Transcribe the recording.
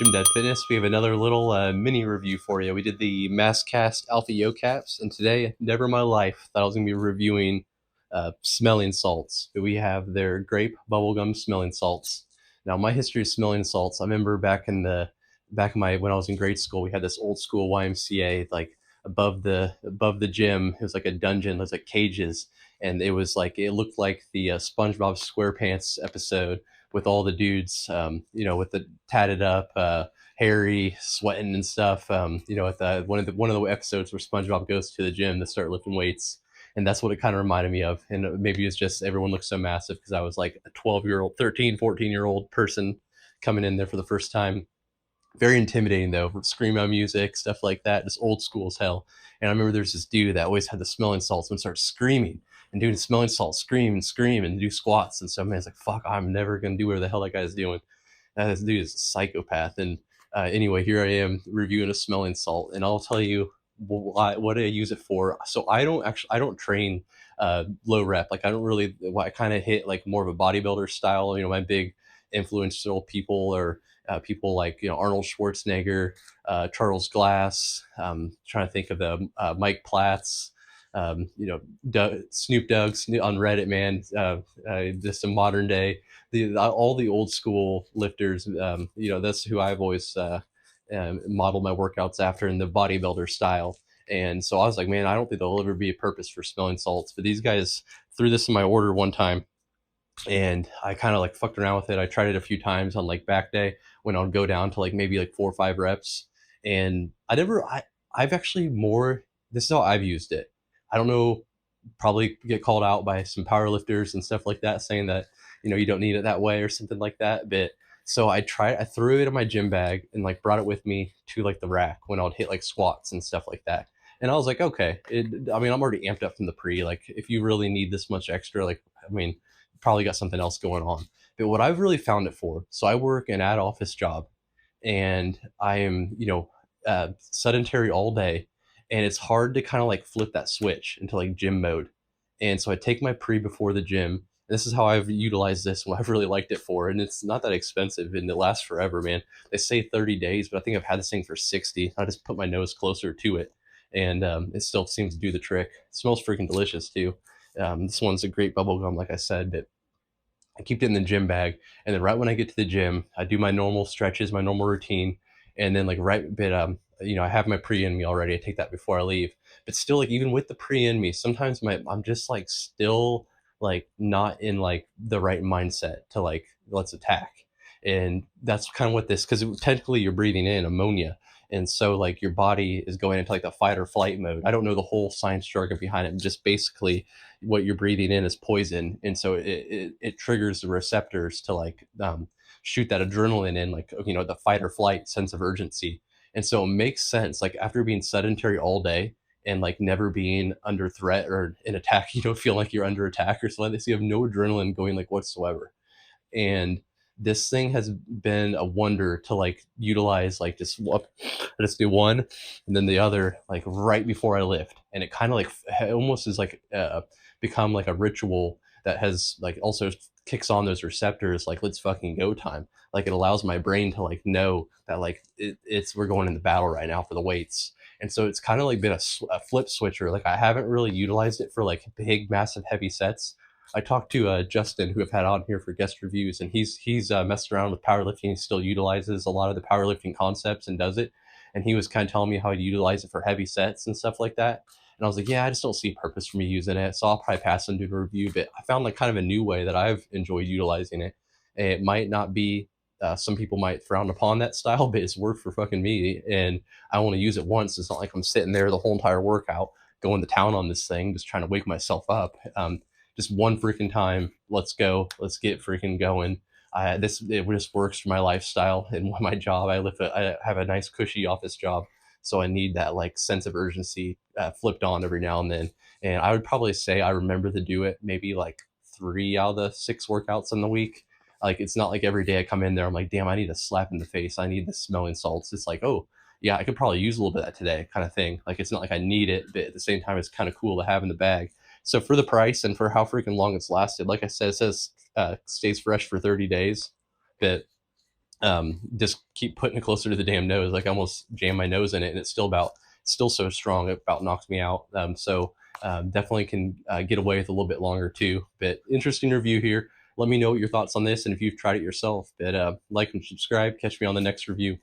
GYMDAD Fitness. We have another little mini review for you. We did the Masscast Alpha Yo Caps, and today, never in my life, thought I was going to be reviewing smelling salts. We have their Grape Bubblegum smelling salts. Now, my history of smelling salts, I remember back in my when I was in grade school, we had this old school YMCA like above the gym. It was like a dungeon. It was like cages, and it looked like the SpongeBob SquarePants episode with all the dudes, with the tatted up, hairy, sweating and stuff. At one of the episodes where SpongeBob goes to the gym to start lifting weights, and that's what it kind of reminded me of. And maybe it's just everyone looks so massive because I was like a 12-year-old, 13, 14-year-old person coming in there for the first time. Very intimidating though, screamo music, stuff like that, just old school as hell. And I remember there's this dude that always had the smelling salts and starts screaming and doing smelling salts, scream and scream and do squats. And so man's like, fuck, I'm never gonna do whatever the hell that guy's doing. This dude is a psychopath. And anyway, here I am reviewing a smelling salt, and I'll tell you what I use it for. So I don't train low rep. Like I don't really. I kind of hit like more of a bodybuilder style. My big influential people are people like Arnold Schwarzenegger, Charles Glass. Trying to think of the Mike Platts. Snoop Dogg on Reddit, man. Just a modern day, all the old school lifters. That's who I've always modeled my workouts after in the bodybuilder style. And so I was like, man, I don't think there'll ever be a purpose for smelling salts. But these guys threw this in my order one time, and I kind of like fucked around with it. I tried it a few times on like back day when I'll go down to like maybe like 4 or 5 reps, and I've actually more. This is how I've used it. I don't know, probably get called out by some power lifters and stuff like that, saying that you don't need it that way or something like that. But so I threw it in my gym bag and like brought it with me to like the rack when I would hit like squats and stuff like that. And I was like, okay, I mean, I'm already amped up from the pre. Like, if you really need this much extra, like, I mean, probably got something else going on. But what I've really found it for, so I work an ad office job, and I am, sedentary all day, and it's hard to kind of like flip that switch into like gym mode. And so I take my pre before the gym. This is how I've utilized this, what I've really liked it for, and it's not that expensive, and it lasts forever, man. They say 30 days, but I think I've had this thing for 60. I just put my nose closer to it, and it still seems to do the trick. It smells freaking delicious too. This one's a great bubble gum, like I said, but I keep it in the gym bag, and then right when I get to the gym, I do my normal stretches, my normal routine, and then like right bit I have my pre in me already. I take that before I leave, but still, like even with the pre in me, sometimes I'm just like still like not in like the right mindset to like let's attack, and that's kind of what this, because technically you're breathing in ammonia. And so like your body is going into like the fight or flight mode. I don't know the whole science jargon behind it. Just basically what you're breathing in is poison, and so it triggers the receptors to like shoot that adrenaline in, like the fight or flight sense of urgency. And so it makes sense, like after being sedentary all day and like never being under threat or in attack, you don't feel like you're under attack or something like this. You have no adrenaline going like whatsoever. And this thing has been a wonder to like utilize, like just do one and then the other like right before I lift, and it kind of like almost is like become like a ritual that has like also kicks on those receptors, like let's fucking go time. Like it allows my brain to like know that like it's we're going in the battle right now for the weights. And so it's kind of like been a flip switcher. Like I haven't really utilized it for like big massive heavy sets. I talked to Justin, who I've had on here for guest reviews, and he's messed around with powerlifting. He still utilizes a lot of the powerlifting concepts and does it. And he was kind of telling me how to utilize it for heavy sets and stuff like that. And I was like, yeah, I just don't see a purpose for me using it. So I'll probably pass on doing a review. But I found like kind of a new way that I've enjoyed utilizing it. And it might not be, some people might frown upon that style, but it's worked for fucking me. And I want to use it once. It's not like I'm sitting there the whole entire workout going to town on this thing, just trying to wake myself up. Just one freaking time. Let's go. Let's get freaking going. This it just works for my lifestyle and my job. I have a nice cushy office job, so I need that like sense of urgency flipped on every now and then. And I would probably say I remember to do it maybe like 3 out of the 6 workouts in the week. Like it's not like every day I come in there I'm like, damn, I need a slap in the face. I need the smelling salts. It's like, oh yeah, I could probably use a little bit of that today, kind of thing. Like it's not like I need it, but at the same time, it's kind of cool to have in the bag. So for the price and for how freaking long it's lasted, like I said, it says stays fresh for 30 days. But just keep putting it closer to the damn nose. Like I almost jam my nose in it, and it's still so strong. It about knocks me out. Definitely can get away with a little bit longer too. But interesting review here. Let me know what your thoughts on this, and if you've tried it yourself. But like and subscribe. Catch me on the next review.